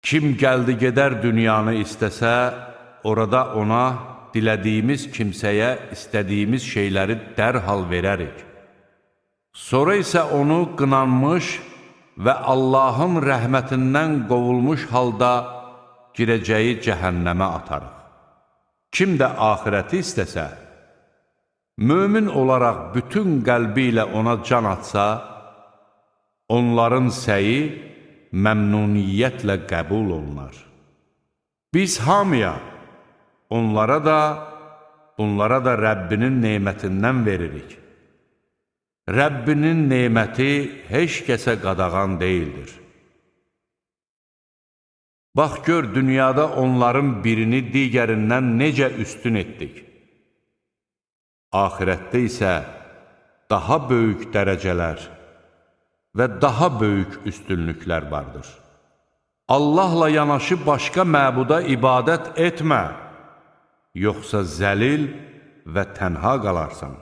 Kim gəldi gedər dünyanı istəsə, orada ona dilədiyimiz kimsəyə istədiyimiz şeyləri dərhal verərik. Sonra isə onu qınanmış və Allahın rəhmətindən qovulmuş halda girəcəyi cəhənnəmə atarıq. Kim də axirəti istəsə, mömin olaraq bütün qəlbi ilə ona can atsa, onların səyi məmnuniyyətlə qəbul olunar. Biz hamıya, onlara da, bunlara da Rəbbinin nemətindən veririk. Rəbbinin neməti heç kəsə qadağan deyildir. Bax gör, dünyada onların birini digərindən necə üstün etdik. Axirətdə isə daha böyük dərəcələr və daha böyük üstünlüklər vardır. Allahla yanaşı başqa məbuda ibadət etmə, yoxsa zəlil və tənha qalarsan.